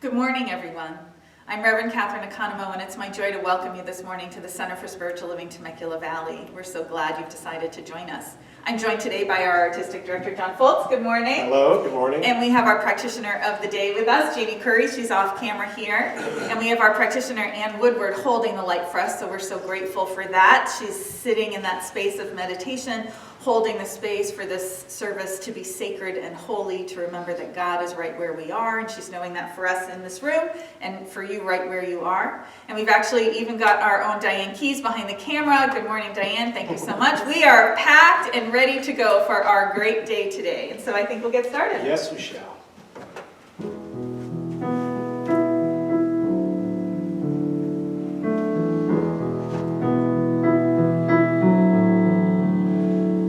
Good morning, everyone. I'm Reverend Katherine Economou, and it's my joy to welcome you this morning to the Center for Spiritual Living Temecula Valley. We're so glad you've decided to join us. I'm joined today by our Artistic Director, John Foltz. Good morning. Hello, good morning. And we have our Practitioner of the day with us, Janie Currey. She's off camera here. And we have our Practitioner, Ann Woodward, holding the light for us, so we're so grateful for that. She's sitting in that space of meditation, holding the space for this service to be sacred and holy, to remember that God is right where we are, and she's knowing that for us in this room, and for you right where you are. And we've actually even got our own Diane Keys behind the camera. Good morning, Diane. Thank you so much. We are packed and ready to go for our great day today. And so I think we'll get started. Yes, we shall.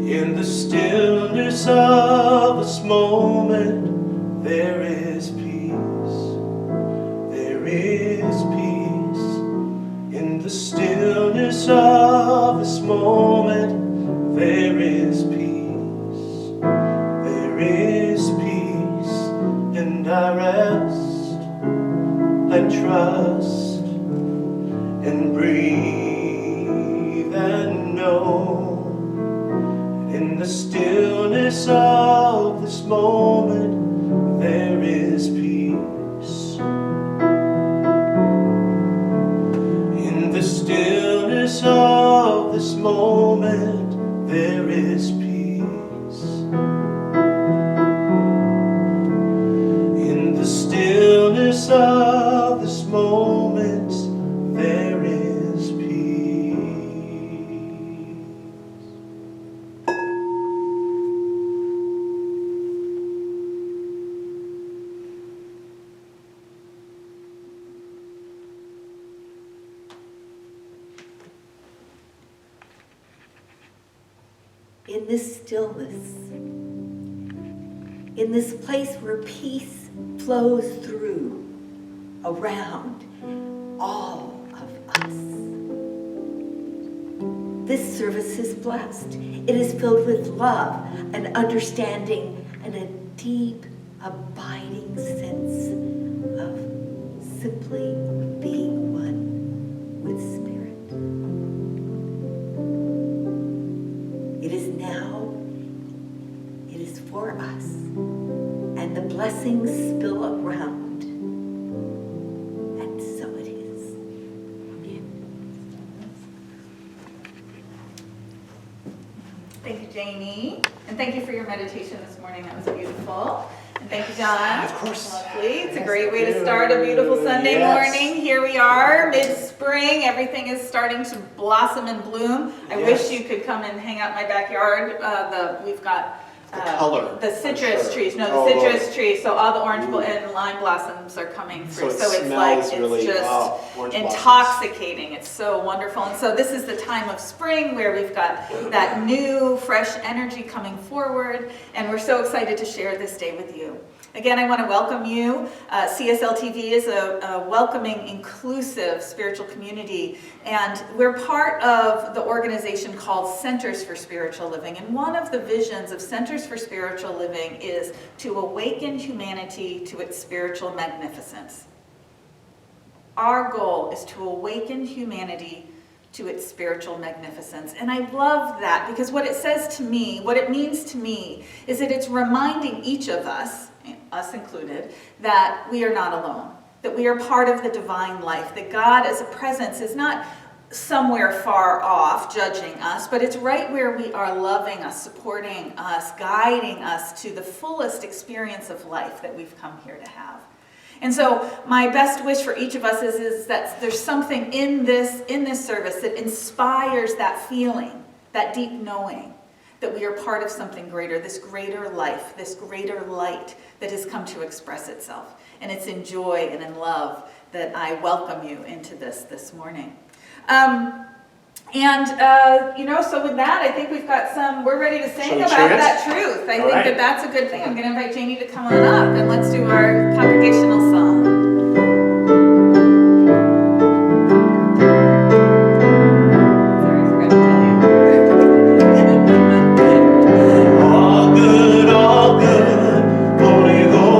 In the stillness of this moment, there is peace. There is peace. In the stillness of this moment, there is peace. There is peace. And I rest and trust and breathe and know. In the stillness of this moment, there is peace. In the stillness of this moment, there is peace. In the stillness of this moment, there is peace. In this stillness, in this place where peace flows through, around all of us. This service is blessed. It is filled with love and understanding and a deep, abiding sense of simply being one with Spirit. It is now, it is for us, and the blessings spill around, and so it is. Amen. Thank you, Janie. And thank you for your meditation this morning. That was beautiful. And thank you, John. Of course. Lovely. It's a great way to start a beautiful Sunday morning. Here we are, mid-spring. Everything is starting to blossom and bloom. I wish you could come and hang out in my backyard. We've got the citrus trees. No, the citrus trees. So all the orange and lime blossoms are coming through. So it's like it's just intoxicating. It's so wonderful. And so this is the time of spring where we've got that new, fresh energy coming forward. And we're so excited to share this day with you. Again, I want to welcome you. CSLTV is a welcoming, inclusive spiritual community, and we're part of the organization called Centers for Spiritual Living. And one of the visions of Centers for Spiritual Living is to awaken humanity to its spiritual magnificence. Our goal is to awaken humanity to its spiritual magnificence. And I love that, because what it says to me, what it means to me, is that it's reminding each of us included, that we are not alone, that we are part of the divine life, that God as a presence is not somewhere far off judging us, but it's right where we are, loving us, supporting us, guiding us to the fullest experience of life that we've come here to have. And so my best wish for each of us is that there's something in this service that inspires that feeling, that deep knowing that we are part of something greater, this greater life, this greater light that has come to express itself. And it's in joy and in love that I welcome you into this morning. So with that, I think we've got we're ready to sing about that truth. I think that that's a good thing. I'm going to invite Janie to come on up, and let's do our congregational song. All good, holy, holy.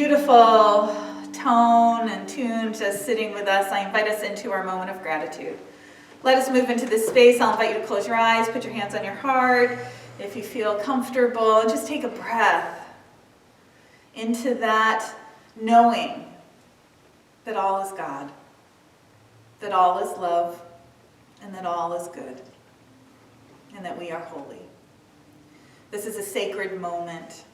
beautiful tone and tune just sitting with us, I invite us into our moment of gratitude. Let us move into this space. I'll invite you to close your eyes, put your hands on your heart. If you feel comfortable, just take a breath into that knowing that all is God, that all is love, and that all is good, and that we are holy. This is a sacred moment.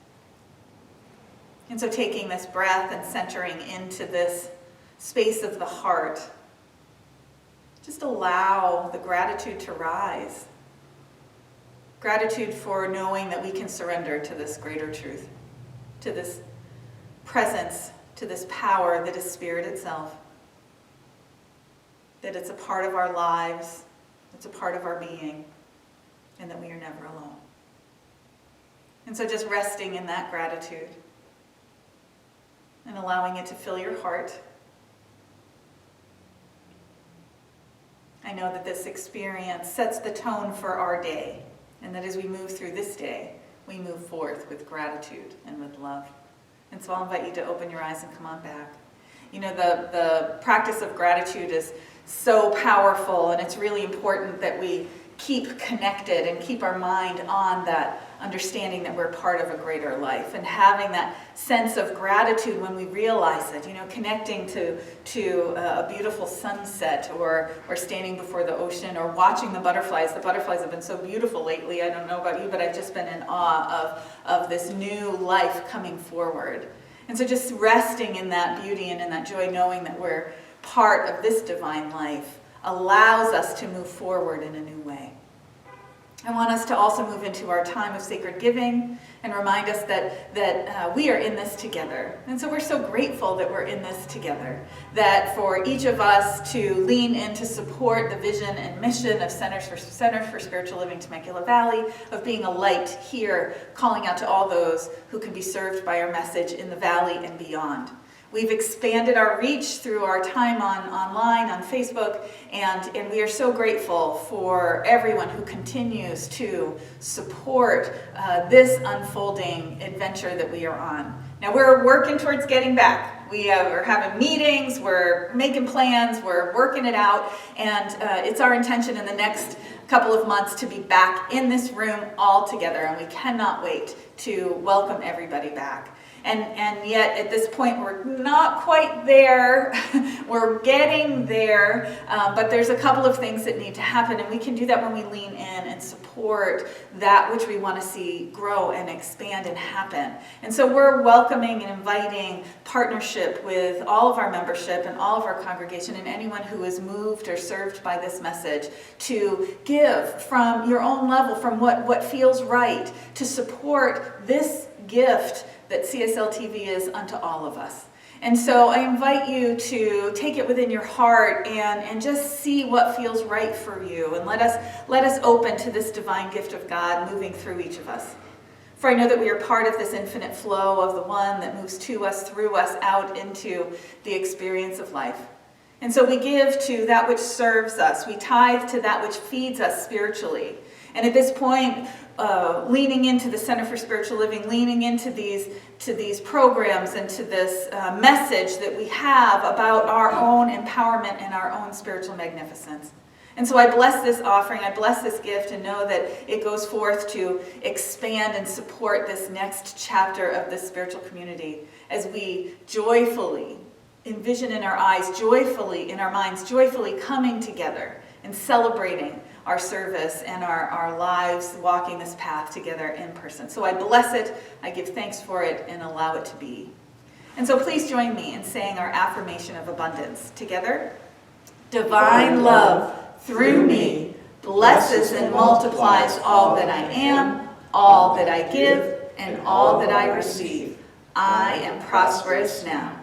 And so taking this breath and centering into this space of the heart, just allow the gratitude to rise. Gratitude for knowing that we can surrender to this greater truth, to this presence, to this power that is Spirit itself. That it's a part of our lives, it's a part of our being, and that we are never alone. And so just resting in that gratitude and allowing it to fill your heart. I know that this experience sets the tone for our day, and that as we move through this day, we move forth with gratitude and with love. And so I'll invite you to open your eyes and come on back. You know, the practice of gratitude is so powerful, and it's really important that we keep connected and keep our mind on that understanding that we're part of a greater life, and having that sense of gratitude when we realize it, you know, connecting to a beautiful sunset, or standing before the ocean, or watching the butterflies. The butterflies have been so beautiful lately. I don't know about you, but I've just been in awe of this new life coming forward. And so just resting in that beauty and in that joy, knowing that we're part of this divine life, allows us to move forward in a new way. I want us to also move into our time of sacred giving and remind us that we are in this together. And so we're so grateful that we're in this together, that for each of us to lean in to support the vision and mission of Centers for Spiritual Living Temecula Valley, of being a light here, calling out to all those who can be served by our message in the valley and beyond. We've expanded our reach through our time online, on Facebook, and we are so grateful for everyone who continues to support this unfolding adventure that we are on. Now, we're working towards getting back. We're having meetings, we're making plans, we're working it out, and it's our intention in the next couple of months to be back in this room all together, and we cannot wait to welcome everybody back. And yet, at this point, we're not quite there. We're getting there, but there's a couple of things that need to happen, and we can do that when we lean in and support that which we want to see grow and expand and happen. And so we're welcoming and inviting partnership with all of our membership and all of our congregation, and anyone who is moved or served by this message, to give from your own level, from what feels right, to support this gift that CSL TV is unto all of us. And so I invite you to take it within your heart and just see what feels right for you, and let us open to this divine gift of God moving through each of us. For I know that we are part of this infinite flow of the one that moves to us, through us, out into the experience of life. And so we give to that which serves us. We tithe to that which feeds us spiritually. And at this point, leaning into the Center for Spiritual Living, leaning into these programs and to this message that we have about our own empowerment and our own spiritual magnificence. And so I bless this offering, I bless this gift, and know that it goes forth to expand and support this next chapter of this spiritual community, as we joyfully envision in our eyes, joyfully in our minds, joyfully coming together and celebrating our service and our lives, walking this path together in person. So I bless it, I give thanks for it, and allow it to be. And so please join me in saying our affirmation of abundance together. Divine love through me blesses and multiplies all that I am, all that I give, and all that I receive. I am prosperous now.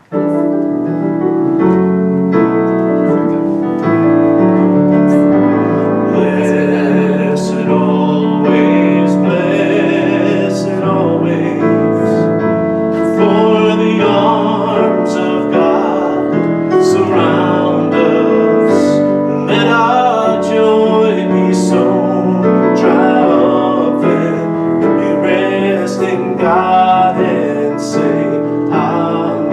God and say, Amen.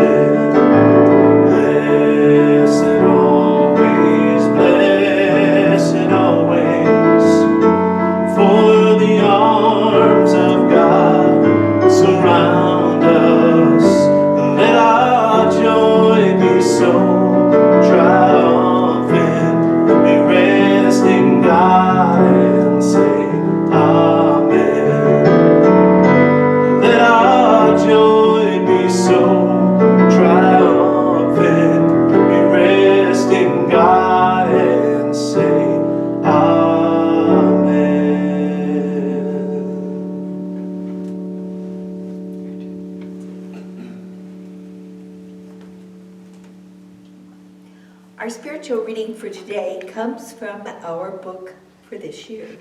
Our spiritual reading for today comes from our book for this year,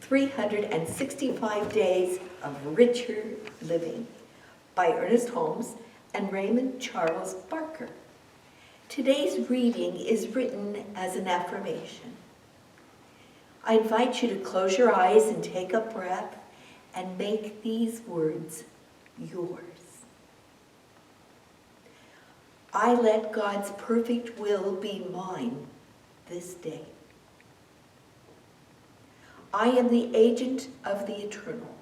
365 Days of Richer Living by Ernest Holmes and Raymond Charles Barker. Today's reading is written as an affirmation. I invite you to close your eyes and take a breath and make these words yours. I let God's perfect will be mine this day. I am the agent of the eternal.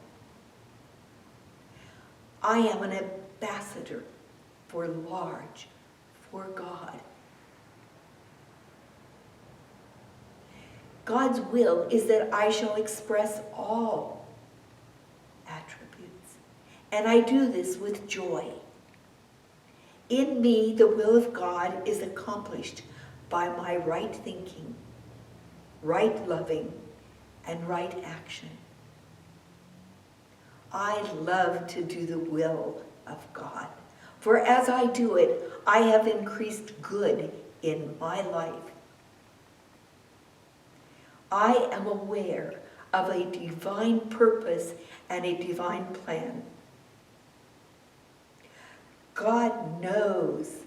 I am an ambassador for large, for God. God's will is that I shall express all attributes, and I do this with joy. In me, the will of God is accomplished by my right thinking, right loving, and right action. I love to do the will of God, for as I do it, I have increased good in my life. I am aware of a divine purpose and a divine plan. God knows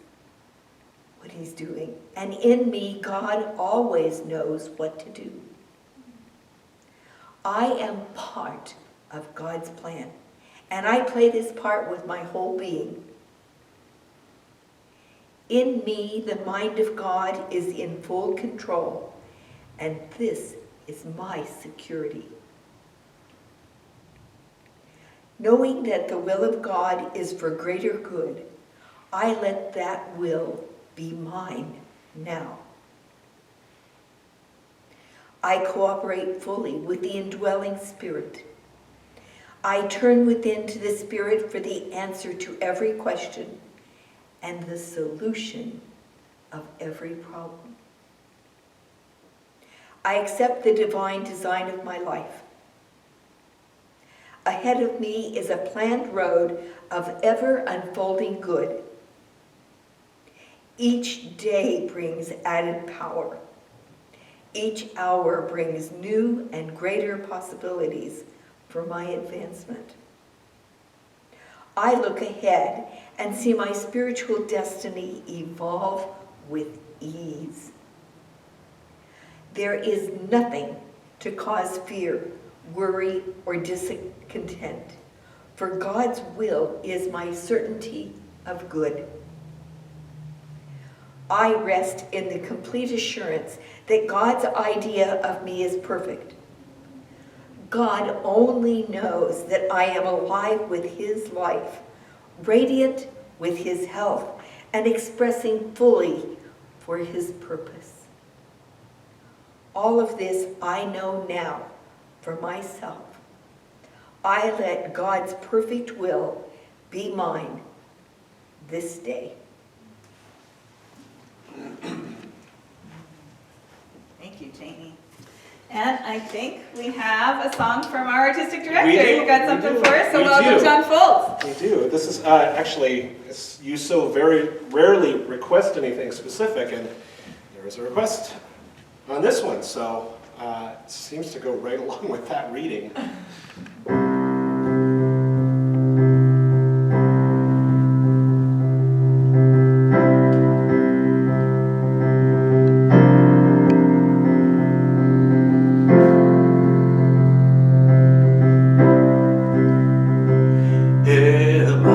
what he's doing, and in me, God always knows what to do. I am part of God's plan, and I play this part with my whole being. In me, the mind of God is in full control, and this is my security. Knowing that the will of God is for greater good, I let that will be mine now. I cooperate fully with the indwelling Spirit. I turn within to the Spirit for the answer to every question and the solution of every problem. I accept the divine design of my life. Ahead of me is a planned road of ever unfolding good. Each day brings added power. Each hour brings new and greater possibilities for my advancement. I look ahead and see my spiritual destiny evolve with ease. There is nothing to cause fear, worry, or discontent, for God's will is my certainty of good. I rest in the complete assurance that God's idea of me is perfect. God only knows that I am alive with his life, radiant with his health, and expressing fully for his purpose. All of this I know now for myself. I let God's perfect will be mine this day. Thank you, Janie. And I think we have a song from our artistic director. We do, You got something we do. for us? So We welcome, do. John Foltz. We do. This is actually, you so very rarely request anything specific, and there is a request on this one, so it seems to go right along with that reading. Am I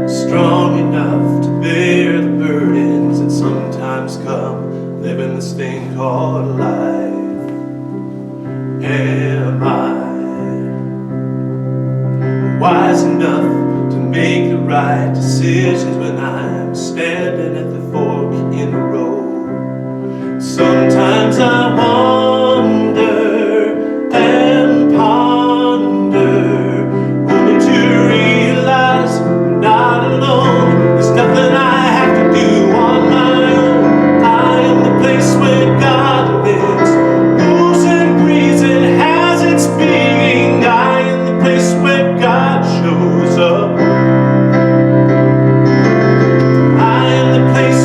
strong enough to bear the burdens that sometimes come, living this thing called life? Am I wise enough to make the right decisions when I'm standing at the fork in the road? Sometimes I wonder and ponder, only to realize I'm not alone. There's nothing I have to do on my own. I am the place where God lives, rules and breathes and has its being. I am the place where God shows up. I am the place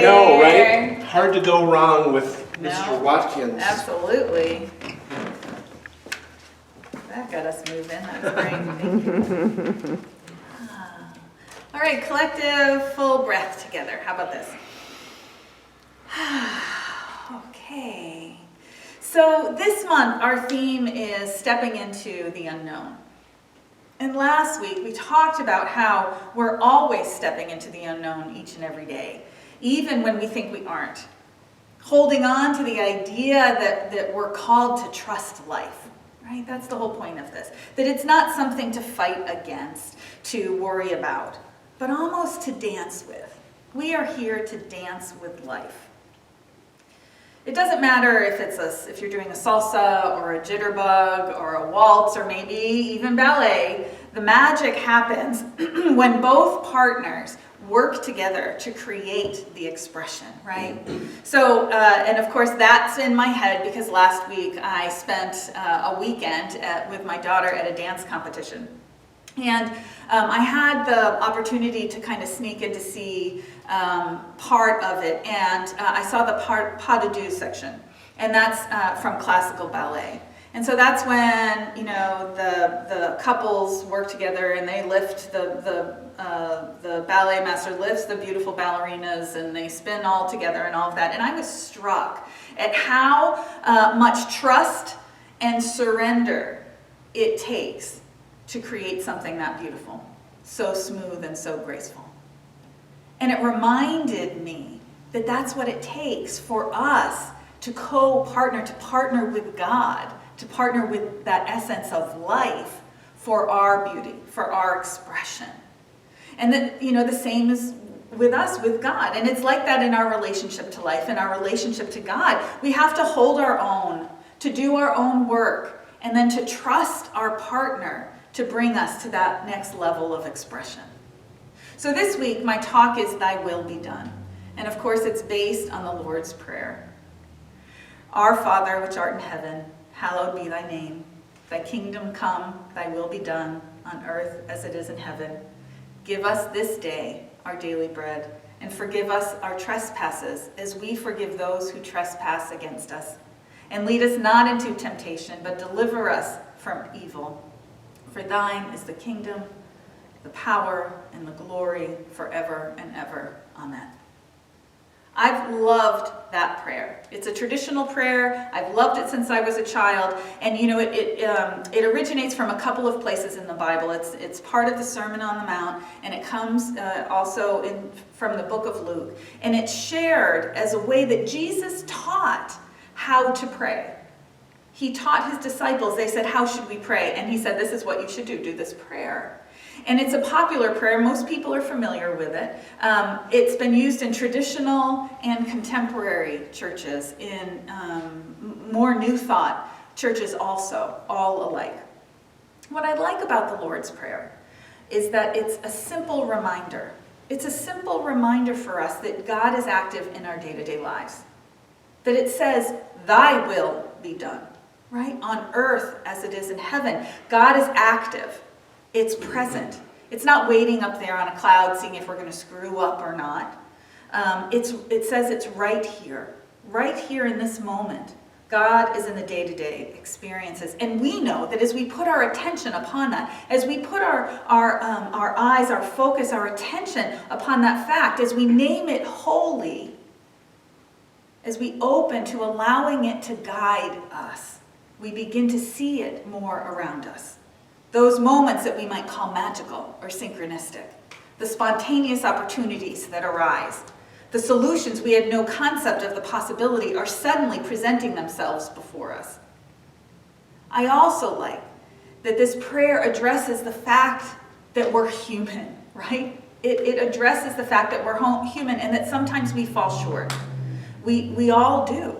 know, right? Hard to go wrong with Mr. Watkins. Absolutely. That got us moving. That's great. Thank you. All right, collective full breath together. How about this? Okay. So this month, our theme is stepping into the unknown. And last week, we talked about how we're always stepping into the unknown each and every day, even when we think we aren't. Holding on to the idea that we're called to trust life, right? That's the whole point of this. That it's not something to fight against, to worry about, but almost to dance with. We are here to dance with life. It doesn't matter if you're doing a salsa or a jitterbug or a waltz or maybe even ballet. The magic happens when both partners work together to create the expression, right? So, and of course that's in my head because last week I spent a weekend with my daughter at a dance competition. And I had the opportunity to kind of sneak in to see part of it, and I saw the pas de deux section, and that's from classical ballet. And so that's when, you know, the couples work together and they lift the ballet master lifts the beautiful ballerinas and they spin all together and all of that. And I was struck at how much trust and surrender it takes to create something that beautiful, so smooth and so graceful. And it reminded me that that's what it takes for us to co-partner, to partner with God, to partner with that essence of life for our beauty, for our expression. And that, you know, the same is with us, with God. And it's like that in our relationship to life, in our relationship to God. We have to hold our own, to do our own work, and then to trust our partner to bring us to that next level of expression. So this week, my talk is Thy Will Be Done. And of course, it's based on the Lord's Prayer. Our Father, which art in heaven, hallowed be thy name. Thy kingdom come, thy will be done, on earth as it is in heaven. Give us this day our daily bread, and forgive us our trespasses, as we forgive those who trespass against us. And lead us not into temptation, but deliver us from evil. For thine is the kingdom, the power, and the glory forever and ever. Amen. I've loved that prayer. It's a traditional prayer. I've loved it since I was a child. And you know, it originates from a couple of places in the Bible. It's part of the Sermon on the Mount, and it comes also from the book of Luke. And it's shared as a way that Jesus taught how to pray. He taught his disciples. They said, how should we pray? And he said, this is what you should do this prayer. And it's a popular prayer. Most people are familiar with it. It's been used in traditional and contemporary churches, in more New Thought churches also, all alike. What I like about the Lord's Prayer is that it's a simple reminder. It's a simple reminder for us that God is active in our day-to-day lives. That it says, thy will be done, right? On earth as it is in heaven. God is active. It's present. It's not waiting up there on a cloud seeing if we're going to screw up or not. It says it's right here in this moment. God is in the day-to-day experiences. And we know that as we put our attention upon that, as we put our eyes, our focus, our attention upon that fact, as we name it holy, as we open to allowing it to guide us, we begin to see it more around us. Those moments that we might call magical or synchronistic, the spontaneous opportunities that arise, the solutions we had no concept of the possibility are suddenly presenting themselves before us. I also like that this prayer addresses the fact that we're human, right? It addresses the fact that we're human and that sometimes we fall short. We all do.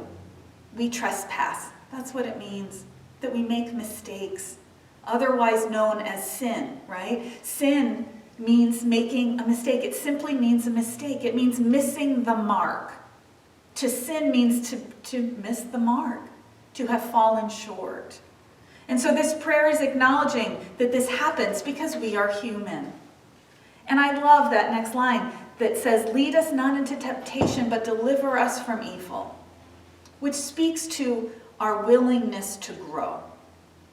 We trespass. That's what it means, that we make mistakes. Otherwise known as sin, right? Sin means making a mistake. It simply means a mistake. It means missing the mark. To sin means to miss the mark, to have fallen short. And so this prayer is acknowledging that this happens because we are human. And I love that next line. that says, lead us not into temptation, but deliver us from evil, which speaks to our willingness to grow,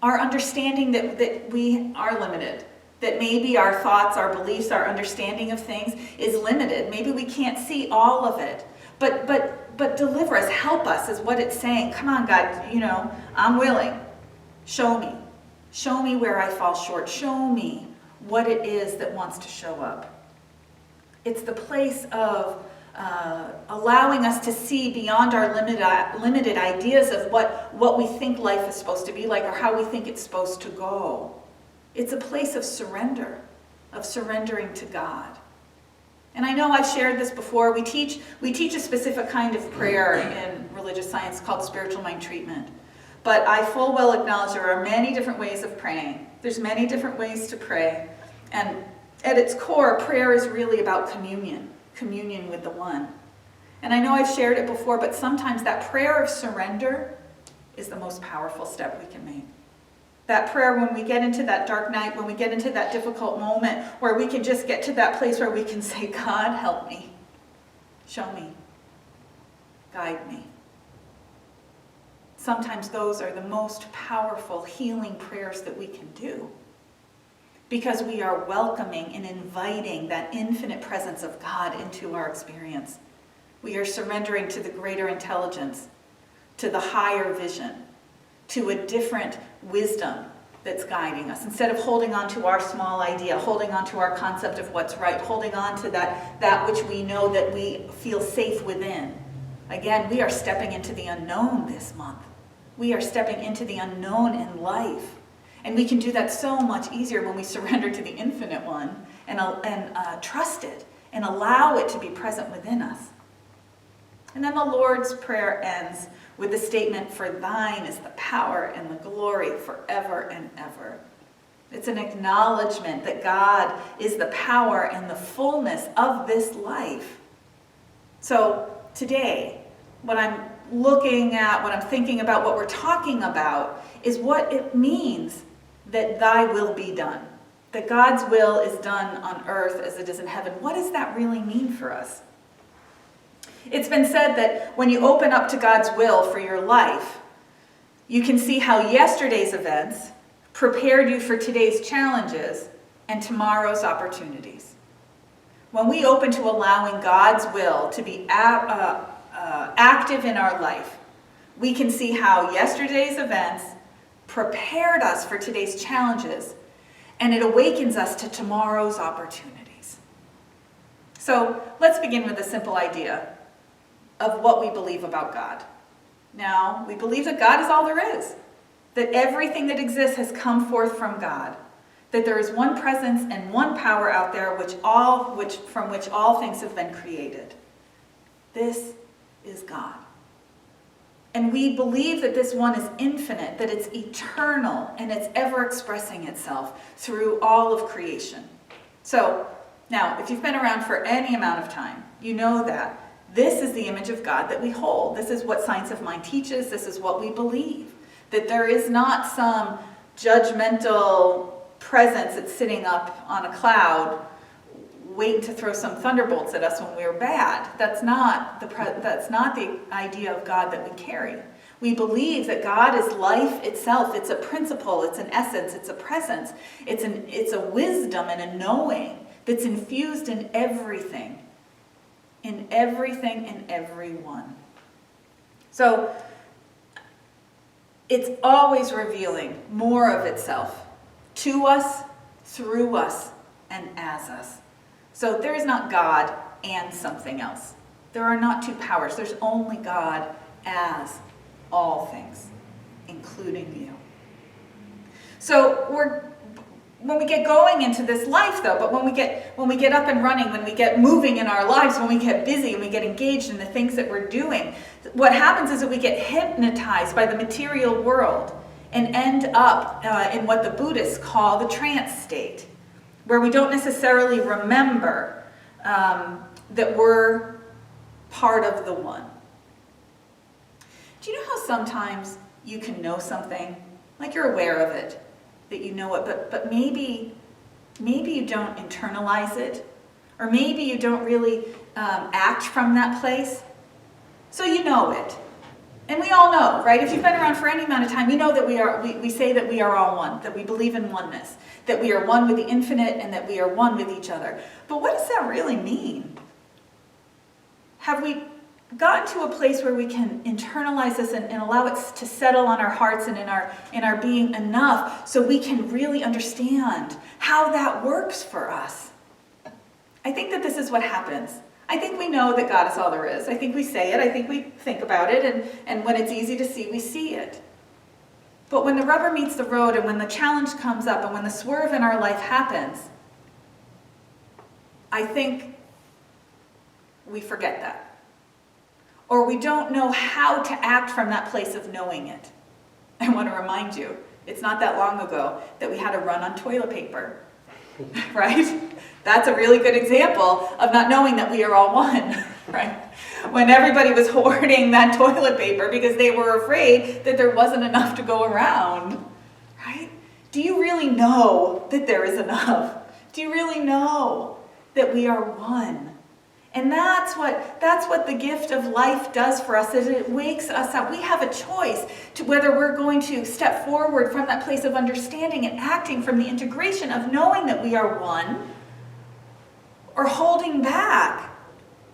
our understanding that we are limited, that maybe our thoughts, our beliefs, our understanding of things is limited. Maybe we can't see all of it, but deliver us, help us is what it's saying. Come on, God, I'm willing. Show me. Show me where I fall short. Show me what it is that wants to show up. It's the place of allowing us to see beyond our limited ideas of what we think life is supposed to be like or how we think it's supposed to go. It's a place of surrender, of surrendering to God. And I know I've shared this before. We teach a specific kind of prayer in religious science called spiritual mind treatment. But I full well acknowledge there are many different ways of praying. There's many different ways to pray. And at its core, prayer is really about communion with the one. And I know I've shared it before, but sometimes that prayer of surrender is the most powerful step we can make. That prayer when we get into that dark night, when we get into that difficult moment, where we can just get to that place where we can say, God, help me. Show me. Guide me. Sometimes those are the most powerful healing prayers that we can do, because we are welcoming and inviting that infinite presence of God into our experience. We are surrendering to the greater intelligence, to the higher vision, to a different wisdom that's guiding us. Instead of holding on to our small idea, holding on to our concept of what's right, holding on to that which we know that we feel safe within. Again, we are stepping into the unknown this month. We are stepping into the unknown in life. And we can do that so much easier when we surrender to the infinite one and trust it and allow it to be present within us. And then the Lord's Prayer ends with the statement, for thine is the power and the glory forever and ever. It's an acknowledgement that God is the power and the fullness of this life. So today, what I'm looking at, what I'm thinking about, what we're talking about is what it means that thy will be done. That God's will is done on earth as it is in heaven. What does that really mean for us? It's been said that when you open up to God's will for your life, you can see how yesterday's events prepared you for today's challenges and tomorrow's opportunities. When we open to allowing God's will to be active in our life, we can see how yesterday's events prepared us for today's challenges, and it awakens us to tomorrow's opportunities. So let's begin with a simple idea of what we believe about God. Now, we believe that God is all there is, that everything that exists has come forth from God, that there is one presence and one power out there from which all things have been created. This is God. And we believe that this one is infinite, that it's eternal, and it's ever expressing itself through all of creation. So, now, if you've been around for any amount of time, you know that this is the image of God that we hold. This is what Science of Mind teaches. This is what we believe. That there is not some judgmental presence that's sitting up on a cloud waiting to throw some thunderbolts at us when we're bad. That's not the idea of God that we carry. We believe that God is life itself. It's a principle, it's an essence, it's a presence, it's a wisdom and a knowing that's infused in everything and everyone. So it's always revealing more of itself to us, through us, and as us. So there is not God and something else. There are not two powers. There's only God as all things, including you. So when we get going into this life, though, but when we get up and running, when we get moving in our lives, when we get busy and we get engaged in the things that we're doing, what happens is that we get hypnotized by the material world and end up in what the Buddhists call the trance state, where we don't necessarily remember that we're part of the one. Do you know how sometimes you can know something, like you're aware of it, that you know it, but maybe you don't internalize it, Or maybe you don't really act from that place, so you know it. And we all know, right? If you've been around for any amount of time, you know that we say that we are all one, that we believe in oneness, that we are one with the infinite and that we are one with each other. But what does that really mean? Have we gotten to a place where we can internalize this and allow it to settle on our hearts and in our being enough so we can really understand how that works for us? I think that this is what happens. I think we know that God is all there is. I think we say it. I think we think about it. And when it's easy to see, we see it. But when the rubber meets the road and when the challenge comes up and when the swerve in our life happens, I think we forget that. Or we don't know how to act from that place of knowing it. I want to remind you, it's not that long ago that we had a run on toilet paper. Right? That's a really good example of not knowing that we are all one, right? When everybody was hoarding that toilet paper because they were afraid that there wasn't enough to go around, right? Do you really know that there is enough? Do you really know that we are one? And that's what the gift of life does for us, is it wakes us up. We have a choice to whether we're going to step forward from that place of understanding and acting from the integration of knowing that we are one, or holding back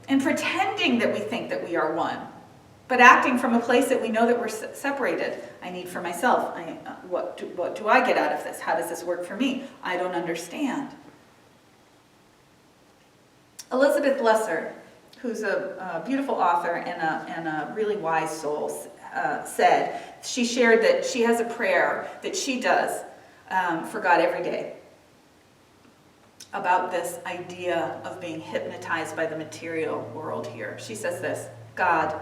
and pretending that we think that we are one, but acting from a place that we know that we're separated. I need for myself. What do I get out of this? How does this work for me? I don't understand. Elizabeth Lesser, who's a beautiful author and a really wise soul, said, she shared that she has a prayer that she does for God every day about this idea of being hypnotized by the material world here. She says this: God,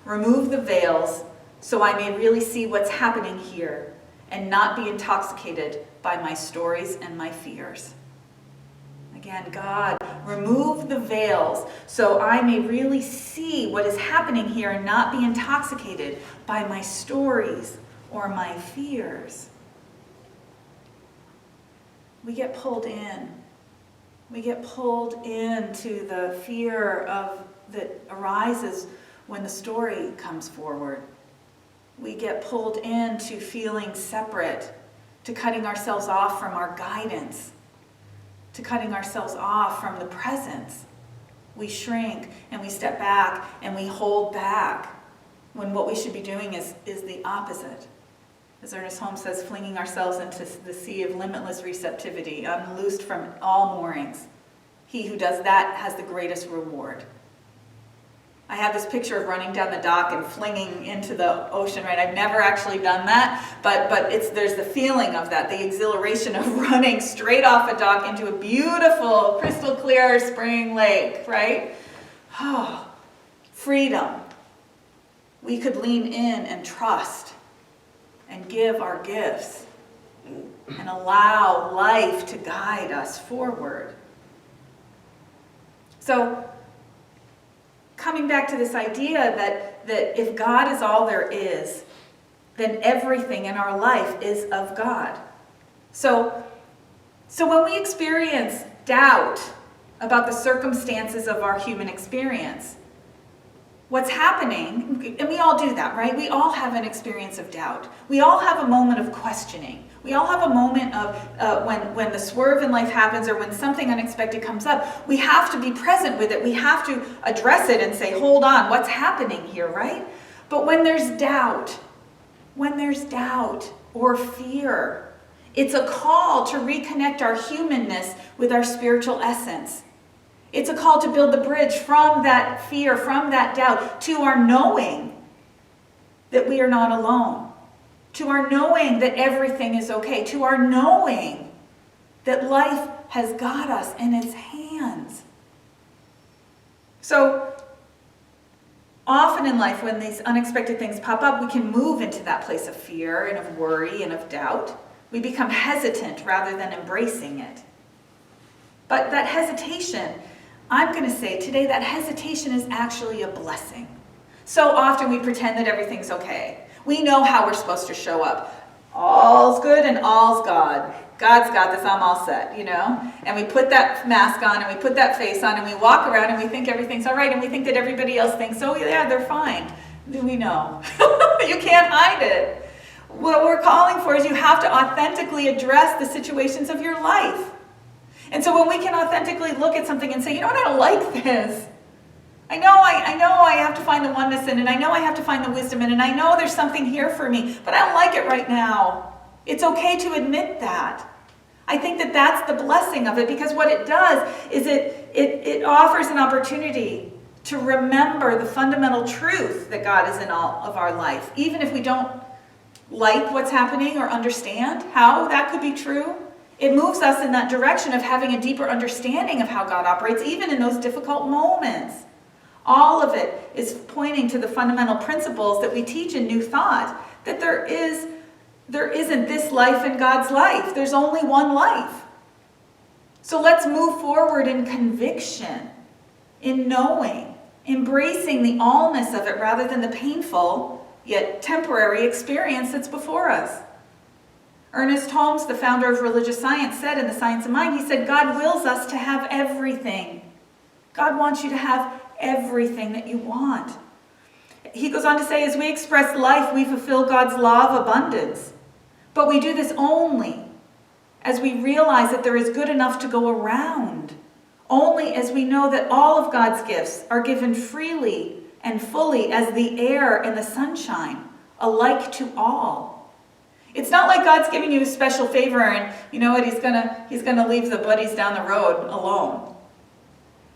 remove the veils so I may really see what's happening here and not be intoxicated by my stories and my fears. Again, God, remove the veils so I may really see what is happening here and not be intoxicated by my stories or my fears. We get pulled in. We get pulled into the fear that arises when the story comes forward. We get pulled into feeling separate, to cutting ourselves off from our guidance, to cutting ourselves off from the presence. We shrink and we step back and we hold back when what we should be doing is the opposite. As Ernest Holmes says, flinging ourselves into the sea of limitless receptivity, unloosed from all moorings. He who does that has the greatest reward. I have this picture of running down the dock and flinging into the ocean, right? I've never actually done that, but there's the feeling of that, the exhilaration of running straight off a dock into a beautiful, crystal clear spring lake, right? Oh, freedom. We could lean in and trust and give our gifts and allow life to guide us forward. So, coming back to this idea that if God is all there is, then everything in our life is of God. So when we experience doubt about the circumstances of our human experience, what's happening, and we all do that, right? We all have an experience of doubt. We all have a moment of questioning. We all have a moment of when the swerve in life happens or when something unexpected comes up, we have to be present with it. We have to address it and say, hold on, what's happening here, right? But when there's doubt or fear, it's a call to reconnect our humanness with our spiritual essence. It's a call to build the bridge from that fear, from that doubt, to our knowing that we are not alone. To our knowing that everything is okay. To our knowing that life has got us in its hands. So often in life, when these unexpected things pop up, we can move into that place of fear and of worry and of doubt. We become hesitant rather than embracing it. But that hesitation, I'm going to say today, that hesitation is actually a blessing. So often we pretend that everything's okay. We know how we're supposed to show up. All's good and all's God. God's got this, I'm all set, you know? And we put that mask on and we put that face on and we walk around and we think everything's all right and we think that everybody else thinks, oh yeah, they're fine. We know. You can't hide it. What we're calling for is you have to authentically address the situations of your life. And so when we can authentically look at something and say, you know what, I don't like this. I know I have to find the oneness in it, and I know I have to find the wisdom in it, and I know there's something here for me, but I don't like it right now. It's okay to admit that. I think that that's the blessing of it, because what it does is it offers an opportunity to remember the fundamental truth that God is in all of our life, even if we don't like what's happening or understand how that could be true. It moves us in that direction of having a deeper understanding of how God operates, even in those difficult moments. All of it is pointing to the fundamental principles that we teach in New Thought, that there isn't this life in God's life. There's only one life. So let's move forward in conviction, in knowing, embracing the allness of it rather than the painful yet temporary experience that's before us. Ernest Holmes, the founder of religious science, said in The Science of Mind, he said, God wills us to have everything. God wants you to have everything that you want. He goes on to say, as we express life, we fulfill God's law of abundance. But we do this only as we realize that there is good enough to go around. Only as we know that all of God's gifts are given freely and fully as the air and the sunshine, alike to all. It's not like God's giving you a special favor and you know what, he's gonna leave the buddies down the road alone.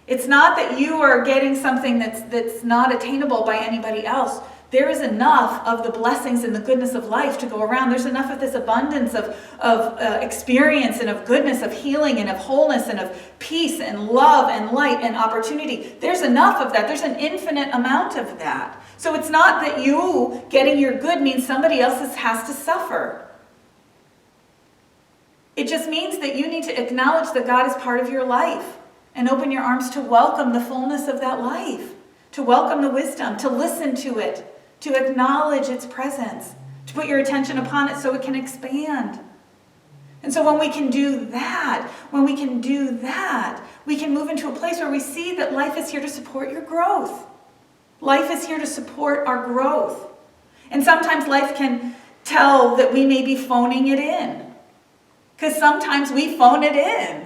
It's not that you are getting something that's not attainable by anybody else. There is enough of the blessings and the goodness of life to go around. There's enough of this abundance of experience and of goodness, of healing and of wholeness and of peace and love and light and opportunity. There's enough of that. There's an infinite amount of that. So it's not that you getting your good means somebody else has to suffer. It just means that you need to acknowledge that God is part of your life and open your arms to welcome the fullness of that life, to welcome the wisdom, to listen to it, to acknowledge its presence, to put your attention upon it so it can expand. And so when we can do that, we can move into a place where we see that life is here to support your growth. Life is here to support our growth. And sometimes life can tell that we may be phoning it in, because sometimes we phone it in.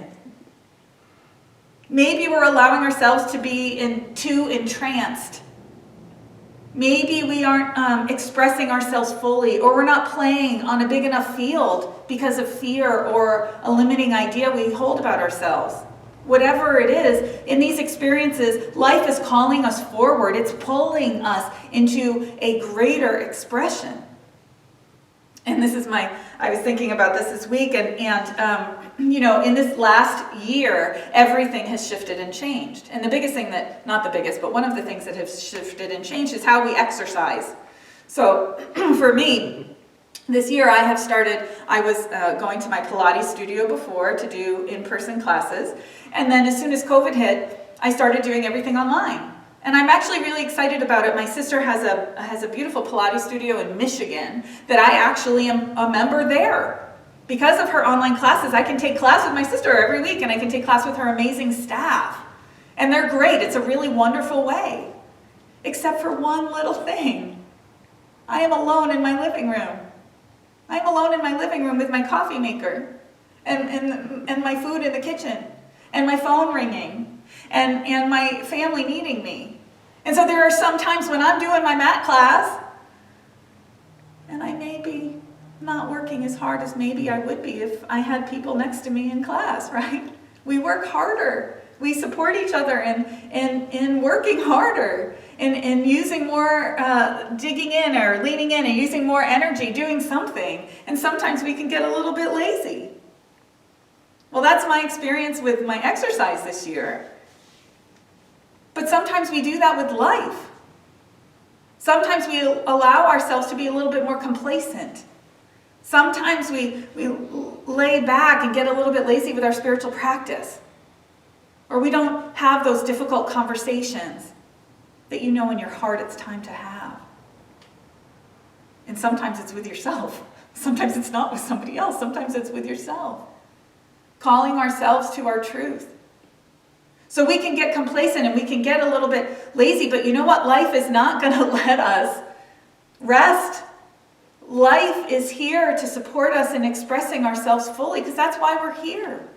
Maybe we're allowing ourselves to be too entranced. Maybe we aren't expressing ourselves fully, or we're not playing on a big enough field because of fear or a limiting idea we hold about ourselves. Whatever it is, in these experiences, life is calling us forward. It's pulling us into a greater expression. And I was thinking about this week, and in this last year, everything has shifted and changed. And the biggest thing not the biggest, but one of the things that has shifted and changed is how we exercise. So for me, this year I was going to my Pilates studio before to do in-person classes. And then as soon as COVID hit, I started doing everything online. And I'm actually really excited about it. My sister has a beautiful Pilates studio in Michigan that I actually am a member there. Because of her online classes, I can take class with my sister every week, and I can take class with her amazing staff. And they're great. It's a really wonderful way. Except for one little thing. I am alone in my living room. I'm alone in my living room with my coffee maker and my food in the kitchen and my phone ringing and my family needing me. And so there are some times when I'm doing my mat class and I may be not working as hard as maybe I would be if I had people next to me in class, right? We work harder. We support each other in working harder and using more, digging in or leaning in and using more energy, doing something. And sometimes we can get a little bit lazy. Well, that's my experience with my exercise this year. But sometimes we do that with life. Sometimes we allow ourselves to be a little bit more complacent. Sometimes we lay back and get a little bit lazy with our spiritual practice. Or we don't have those difficult conversations that you know in your heart it's time to have. And sometimes it's with yourself. Sometimes it's not with somebody else. Sometimes it's with yourself. calling ourselves to our truth. So we can get complacent and we can get a little bit lazy, but you know what? Life is not going to let us rest. Life is here to support us in expressing ourselves fully, because that's why we're here.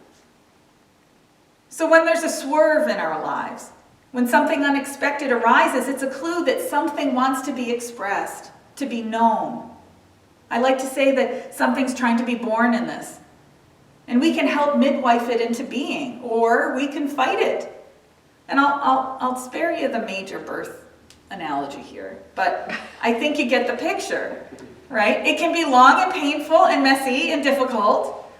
So when there's a swerve in our lives, when something unexpected arises, it's a clue that something wants to be expressed, to be known. I like to say that something's trying to be born in this. And we can help midwife it into being, or we can fight it. And I'll spare you the major birth analogy here, but I think you get the picture, right? It can be long and painful and messy and difficult,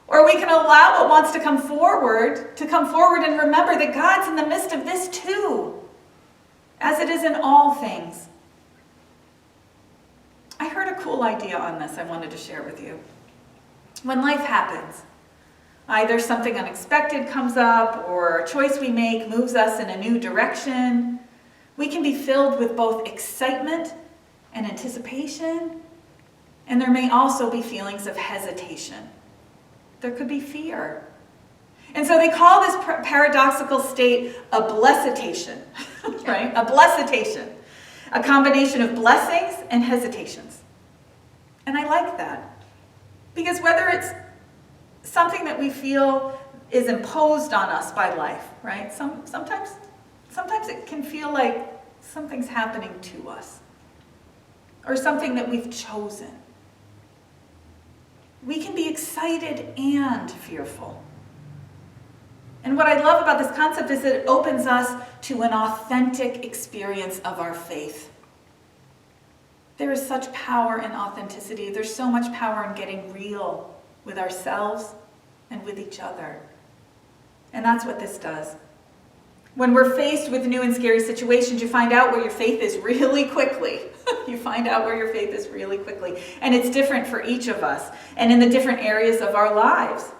or we can allow what wants to come forward and remember that God's in the midst of this too, as it is in all things. I heard a cool idea on this I wanted to share with you. When life happens, either something unexpected comes up or a choice we make moves us in a new direction, we can be filled with both excitement and anticipation, and there may also be feelings of hesitation. There could be fear. And so they call this paradoxical state a blessitation, right? A blessitation. A combination of blessings and hesitations. And I like that. Because whether it's something that we feel is imposed on us by life, right? Sometimes it can feel like something's happening to us. Or something that we've chosen. We can be excited and fearful. And what I love about this concept is that it opens us to an authentic experience of our faith. There is such power in authenticity. There's so much power in getting real with ourselves and with each other. And that's what this does. When we're faced with new and scary situations, you find out where your faith is really quickly. You find out where your faith is really quickly. And it's different for each of us and in the different areas of our lives.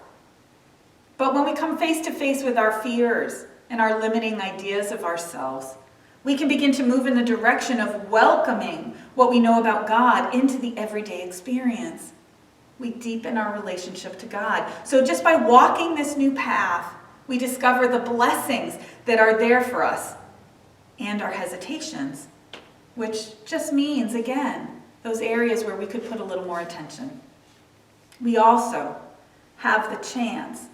But when we come face to face with our fears and our limiting ideas of ourselves, we can begin to move in the direction of welcoming what we know about God into the everyday experience. We deepen our relationship to God. So just by walking this new path, we discover the blessings that are there for us and our hesitations, which just means, again, those areas where we could put a little more attention. We also have the chance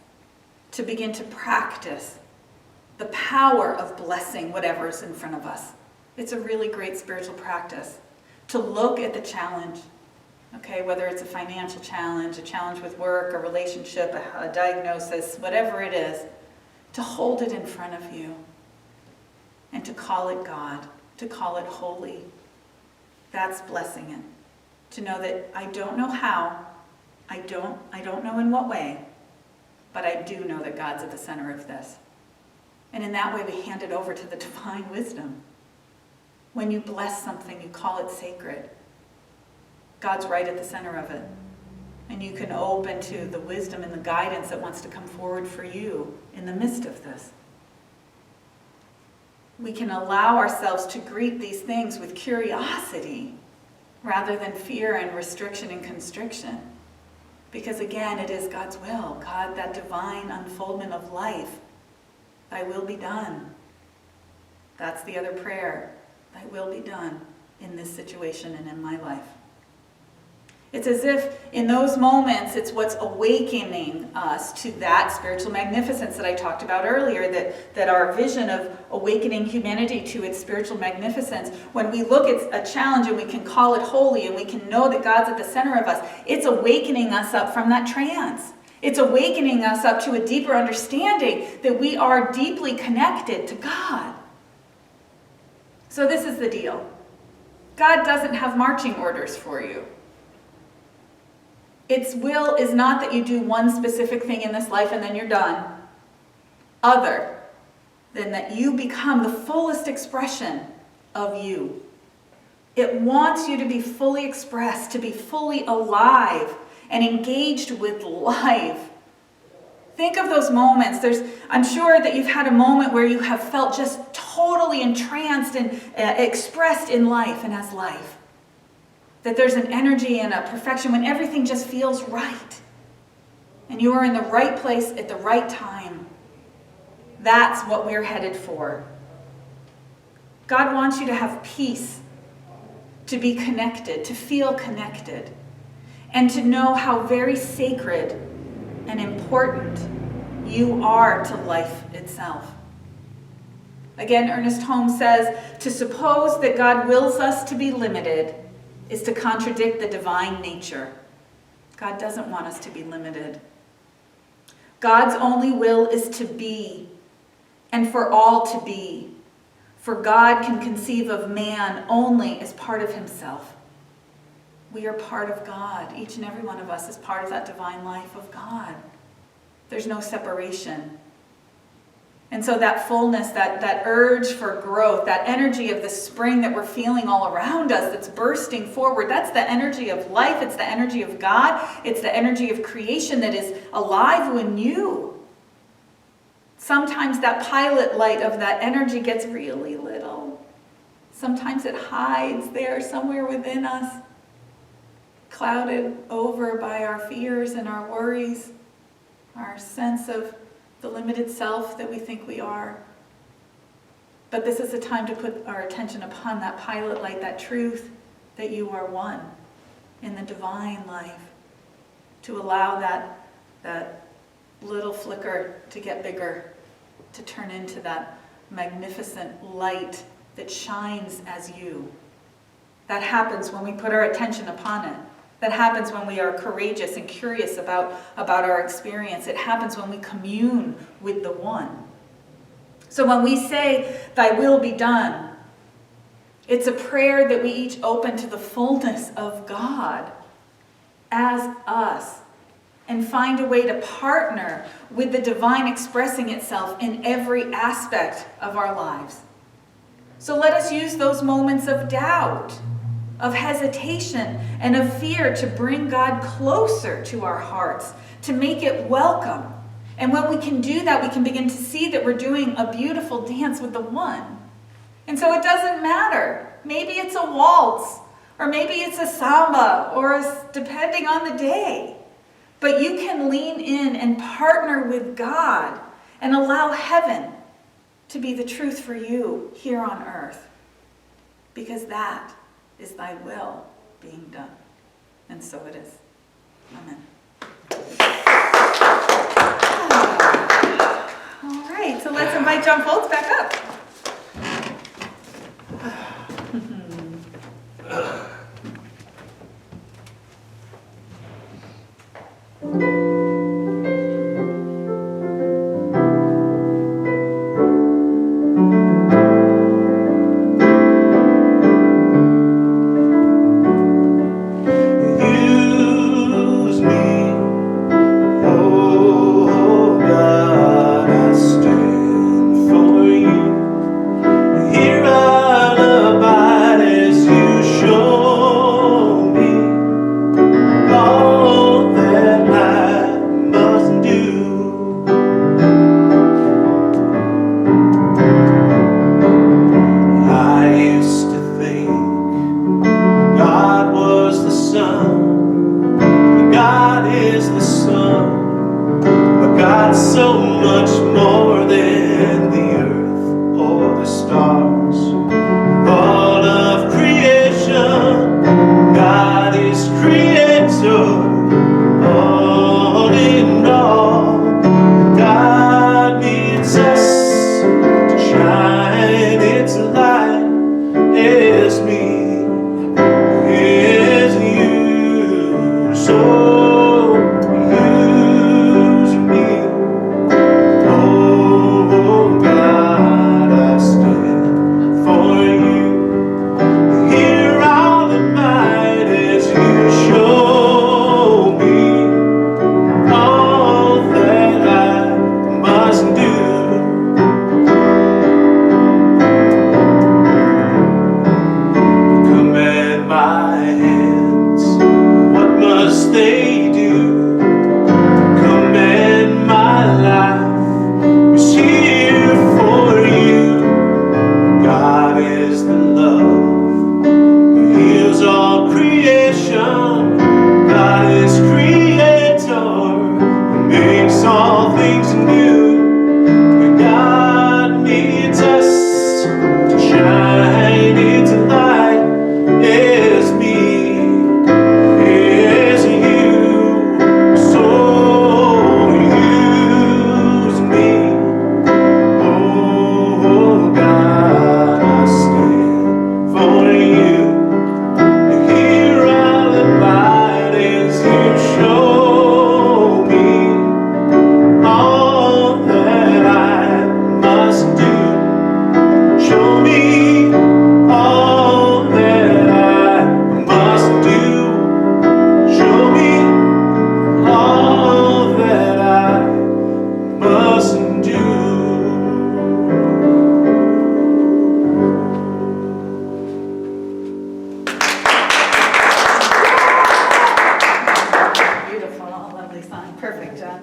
to begin to practice the power of blessing whatever is in front of us. It's a really great spiritual practice to look at the challenge, okay, whether it's a financial challenge, a challenge with work, a relationship, a diagnosis, whatever it is, to hold it in front of you and to call it God, to call it holy. That's blessing it. To know that I don't know how, I don't know in what way, but I do know that God's at the center of this. And in that way, we hand it over to the divine wisdom. When you bless something, you call it sacred. God's right at the center of it. And you can open to the wisdom and the guidance that wants to come forward for you in the midst of this. We can allow ourselves to greet these things with curiosity rather than fear and restriction and constriction. Because again, it is God's will. God, that divine unfoldment of life. Thy will be done. That's the other prayer. Thy will be done in this situation and in my life. It's as if in those moments, it's what's awakening us to that spiritual magnificence that I talked about earlier, that our vision of awakening humanity to its spiritual magnificence, when we look at a challenge and we can call it holy and we can know that God's at the center of us, it's awakening us up from that trance. It's awakening us up to a deeper understanding that we are deeply connected to God. So this is the deal. God doesn't have marching orders for you. Its will is not that you do one specific thing in this life and then you're done, other than that you become the fullest expression of you. It wants you to be fully expressed, to be fully alive and engaged with life. Think of those moments. I'm sure that you've had a moment where you have felt just totally entranced and expressed in life and as life. That there's an energy and a perfection when everything just feels right. and you are in the right place at the right time. That's what we're headed for. God wants you to have peace, to be connected, to feel connected, and to know how very sacred and important you are to life itself. Again, Ernest Holmes says, to suppose that God wills us to be limited is to contradict the divine nature. God doesn't want us to be limited. God's only will is to be, and for all to be. For God can conceive of man only as part of himself. We are part of God. Each and every one of us is part of that divine life of God. There's no separation. And so that fullness, that urge for growth, that energy of the spring that we're feeling all around us that's bursting forward, that's the energy of life. It's the energy of God. It's the energy of creation that is alive in you. Sometimes that pilot light of that energy gets really little. Sometimes it hides there somewhere within us, clouded over by our fears and our worries, our sense of the limited self that we think we are. But this is a time to put our attention upon that pilot light, that truth that you are one in the divine life, to allow that little flicker to get bigger, to turn into that magnificent light that shines as you. That happens when we put our attention upon it. That happens when we are courageous and curious about our experience. It happens when we commune with the one. So when we say, "Thy will be done," it's a prayer that we each open to the fullness of God as us, and find a way to partner with the divine expressing itself in every aspect of our lives. So let us use those moments of doubt, of hesitation, and of fear to bring God closer to our hearts, to make it welcome. And when we can do that, we can begin to see that we're doing a beautiful dance with the one. And so it doesn't matter. Maybe it's a waltz, or maybe it's a samba, or depending on the day. But you can lean in and partner with God and allow heaven to be the truth for you here on earth. Because that is thy will being done. And so it is. Amen. All right, so let's invite John Foltz back up. Use me, oh God, I stand for you. Here I'll abide as you show.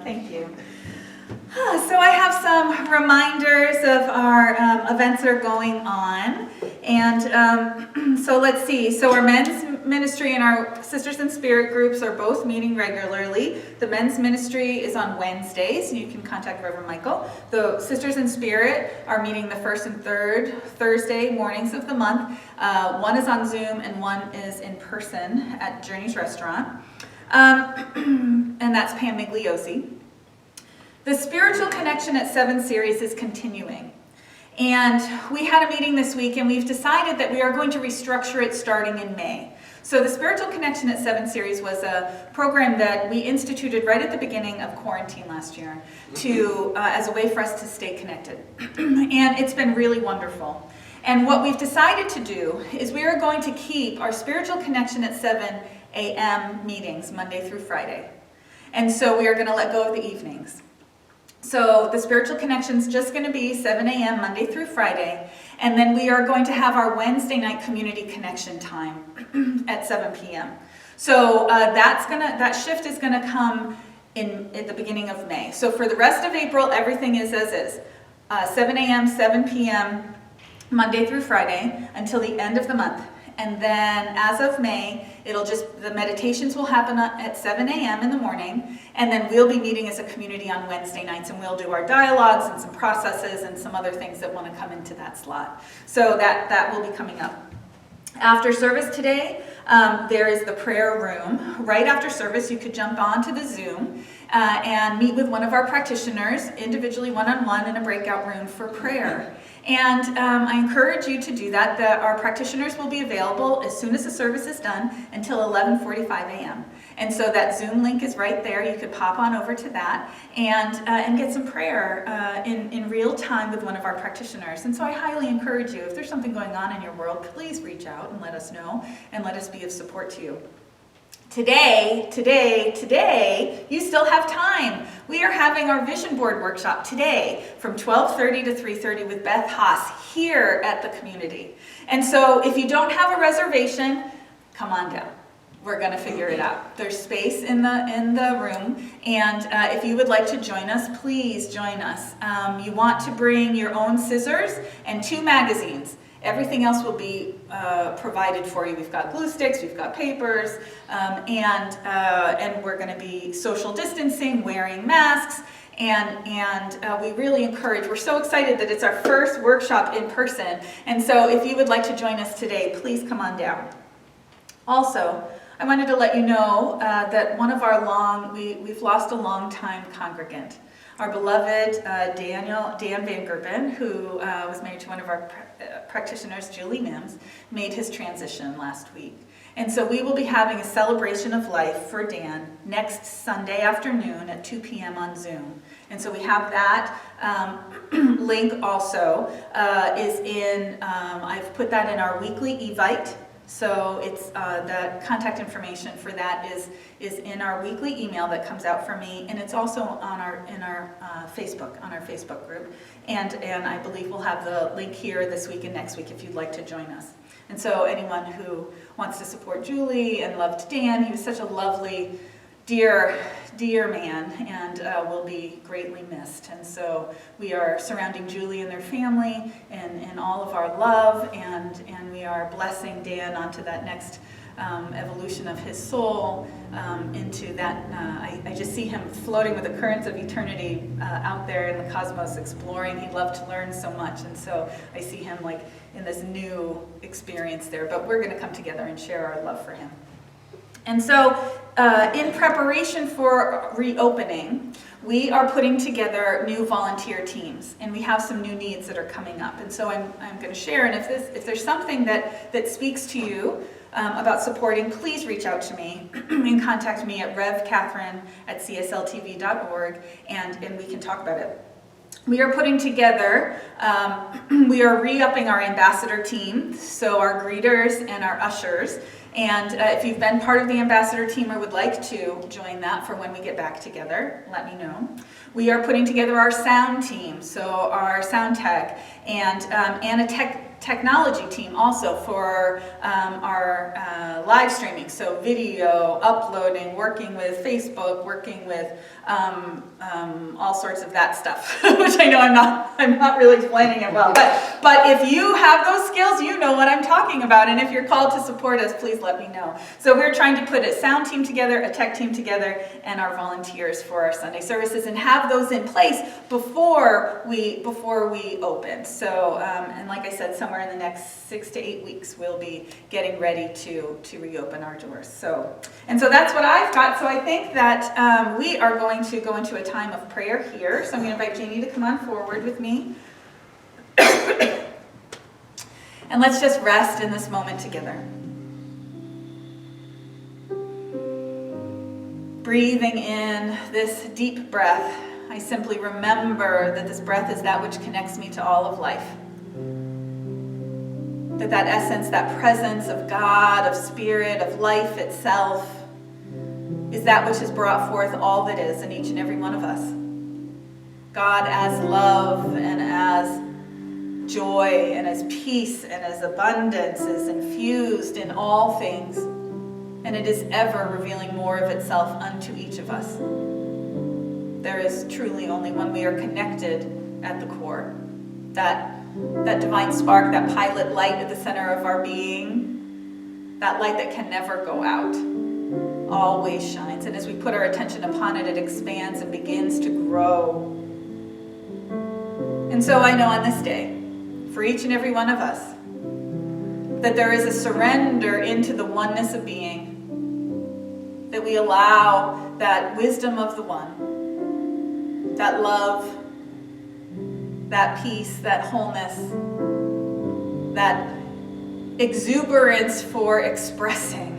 Thank you. So I have some reminders of our events that are going on. And so let's see. So our men's ministry and our Sisters in Spirit groups are both meeting regularly. The men's ministry is on Wednesdays. You can contact Reverend Michael. The Sisters in Spirit are meeting the first and third Thursday mornings of the month. One is on Zoom and one is in person at Journey's Restaurant. And that's Pam Migliosi. The Spiritual Connection at 7 series is continuing. And we had a meeting this week and we've decided that we are going to restructure it starting in May. So the Spiritual Connection at 7 series was a program that we instituted right at the beginning of quarantine last year to as a way for us to stay connected. And it's been really wonderful. And what we've decided to do is we are going to keep our Spiritual Connection at 7 a.m. meetings Monday through Friday. And so we are going to let go of the evenings. So the Spiritual Connection's just going to be 7 a.m. Monday through Friday, and then we are going to have our Wednesday night community connection time at 7 p.m. So that shift is going to come at the beginning of May. So for the rest of April, everything is as is. 7 a.m., 7 p.m. Monday through Friday until the end of the month. And then as of May, the meditations will happen at 7 a.m. in the morning, and then we'll be meeting as a community on Wednesday nights, and we'll do our dialogues and some processes and some other things that want to come into that slot. So that will be coming up. After service today, there is the prayer room. Right after service, you could jump onto the Zoom and meet with one of our practitioners, individually one-on-one in a breakout room for prayer. And I encourage you to do that. Our practitioners will be available as soon as the service is done until 11:45 a.m. And so that Zoom link is right there. You could pop on over to that and get some prayer in real time with one of our practitioners. And so I highly encourage you, if there's something going on in your world, please reach out and let us know and let us be of support to you. Today, you still have time. We are having our vision board workshop today from 12:30 to 3:30 with Beth Haas here at the community. And so if you don't have a reservation, come on down. We're going to figure it out. There's space in the room, and if you would like to join us, please join us. You want to bring your own scissors and 2 magazines. Everything else will be provided for you. We've got glue sticks, we've got papers, and we're going to be social distancing, wearing masks, and we really encourage. We're so excited that it's our first workshop in person, and so if you would like to join us today, please come on down. Also, I wanted to let you know that one of our we've lost a long-time congregant. Our beloved Dan Van Gerben, who was married to one of our practitioners, Julie Mims, made his transition last week. And so we will be having a celebration of life for Dan next Sunday afternoon at 2 p.m. on Zoom. And so we have that link also is in, I've put that in our weekly Evite. So it's the contact information for that is in our weekly email that comes out from me, and it's also on our Facebook group. And I believe we'll have the link here this week and next week if you'd like to join us. And so anyone who wants to support Julie and loved Dan, he was such a lovely, dear man, and will be greatly missed. And so we are surrounding Julie and their family and all of our love, and we are blessing Dan onto that next evolution of his soul into that. I just see him floating with the currents of eternity out there in the cosmos, exploring. He loved to learn so much, and so I see him like in this new experience there. But we're going to come together and share our love for him. And so in preparation for reopening, we are putting together new volunteer teams, and we have some new needs that are coming up. And so I'm going to share, and if there's something that speaks to you about supporting, please reach out to me and contact me at revkatherine@csltv.org, and we can talk about it. We are putting together, we are re-upping our ambassador team, so our greeters and our ushers. And if you've been part of the ambassador team or would like to join that for when we get back together, let me know. We are putting together our sound team, so our sound tech, and a technology team also for our live streaming, so video, uploading, working with Facebook, working with all sorts of that stuff, which I know I'm not really explaining it well. But if you have those skills, you know what I'm talking about. And if you're called to support us, please let me know. So we're trying to put a sound team together, a tech team together, and our volunteers for our Sunday services, and have those in place before we open. So, and like I said, somewhere in the next 6 to 8 weeks, we'll be getting ready to reopen our doors. So that's what I've got. So I think that we are going to go into a time of prayer here. So I'm going to invite Janie to come on forward with me. And let's just rest in this moment together. Breathing in this deep breath, I simply remember that this breath is that which connects me to all of life. That essence, that presence of God, of spirit, of life itself, is that which has brought forth all that is in each and every one of us. God as love and as joy and as peace and as abundance is infused in all things, and it is ever revealing more of itself unto each of us. There is truly only one. We are connected at the core. That divine spark, that pilot light at the center of our being, that light that can never go out, always shines. And as we put our attention upon it, it expands and begins to grow. And so I know on this day, for each and every one of us, that there is a surrender into the oneness of being, that we allow that wisdom of the one, that love, that peace, that wholeness, that exuberance for expressing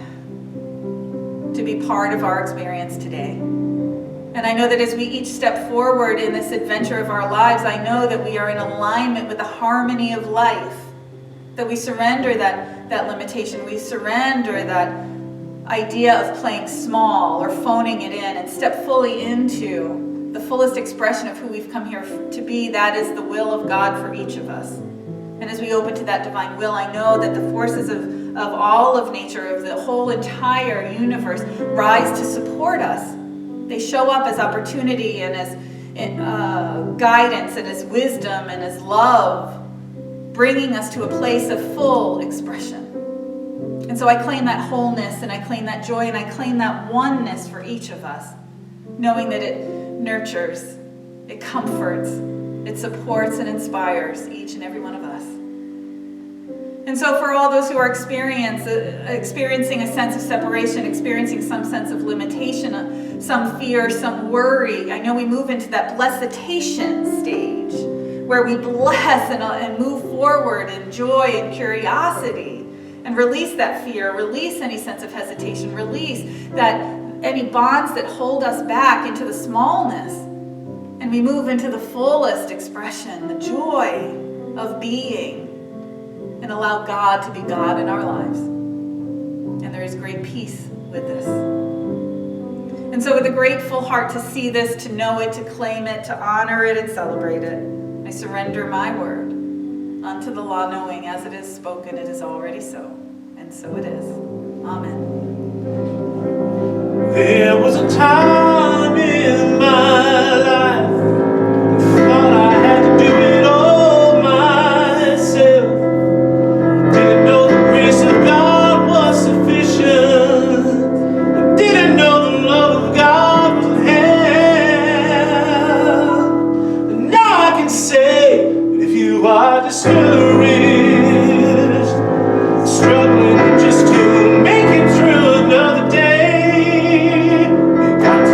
to be part of our experience today. And I know that as we each step forward in this adventure of our lives, I know that we are in alignment with the harmony of life, that we surrender that limitation, we surrender that idea of playing small or phoning it in, and step fully into the fullest expression of who we've come here to be. That is the will of God for each of us. And as we open to that divine will, I know that the forces of all of nature, of the whole entire universe, rise to support us. They show up as opportunity and as guidance and as wisdom and as love, bringing us to a place of full expression. And so I claim that wholeness, and I claim that joy, and I claim that oneness for each of us, knowing that it nurtures, it comforts, it supports and inspires each and every one of us. And so for all those who are experiencing a sense of separation, experiencing some sense of limitation, some fear, some worry, I know we move into that blessitation stage where we bless and move forward in joy and curiosity and release that fear, release any sense of hesitation, release any bonds that hold us back into the smallness, and we move into the fullest expression, the joy of being, and allow God to be God in our lives. And there is great peace with this. And so with a grateful heart to see this, to know it, to claim it, to honor it and celebrate it, I surrender my word unto the law, knowing as it is spoken, it is already so. And so it is. Amen. There was a time in my life I thought I had to do it all myself. Didn't know the grace of God was sufficient. I didn't know the love of God was hell. And now I can say that if you are discouraged, struggling just to make it through another day, you got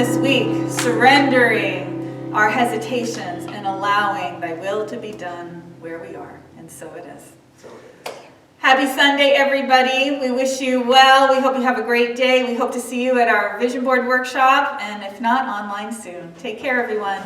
this week, surrendering our hesitations and allowing thy will to be done where we are. And so it is. Happy Sunday, everybody. We wish you well. We hope you have a great day. We hope to see you at our vision board workshop, and if not, online soon. Take care, everyone.